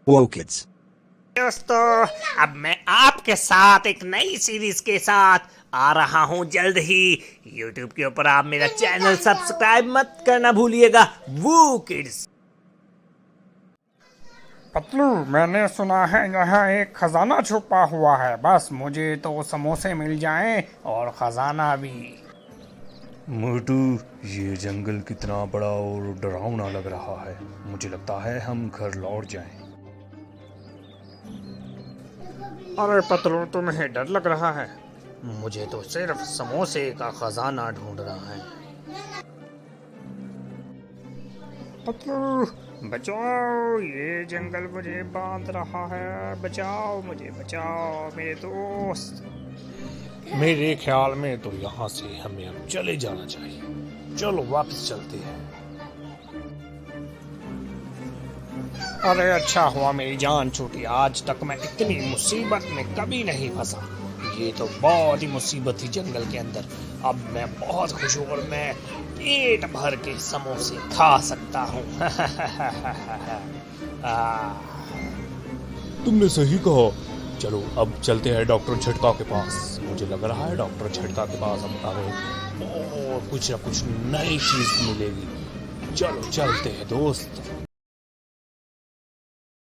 Whoa, kids. दोस्तों, अब मैं आपके साथ एक नई सीरीज के साथ आ रहा हूं जल्द ही। YouTube के ऊपर आप मेरा चैनल सब्सक्राइब मत करना भूलिएगा। वो किड्स। पतलू, मैंने सुना है यहाँ एक खजाना छुपा हुआ है। बस मुझे तो समोसे मिल जाएं और खजाना भी। मोटू, ये जंगल कितना बड़ा और डरावना लग रहा है। मुझे लगता है हम घर लौट जाएं। अरे पतलू, तुम्हें डर लग रहा है? मुझे तो सिर्फ समोसे का खजाना ढूंढ रहा है। पतलू, बचाओ, ये जंगल मुझे बांध रहा है। बचाओ, मुझे बचाओ मेरे दोस्त। मेरे ख्याल में तो यहाँ से हमें अब चले जाना चाहिए। चलो वापस चलते हैं। अरे अच्छा हुआ मेरी जान छूटी। आज तक मैं इतनी मुसीबत में कभी नहीं फंसा। ये तो बहुत ही मुसीबत थी जंगल के अंदर। अब मैं बहुत खुश हूँ और मैं पेट भर के समोसे खा सकता हूँ। तुमने सही कहा। चलो अब चलते हैं डॉक्टर झटका के पास। मुझे लग रहा है डॉक्टर झटका के पास अब हमें और कुछ न कुछ नई चीज मिलेगी। चलो चलते हैं दोस्त।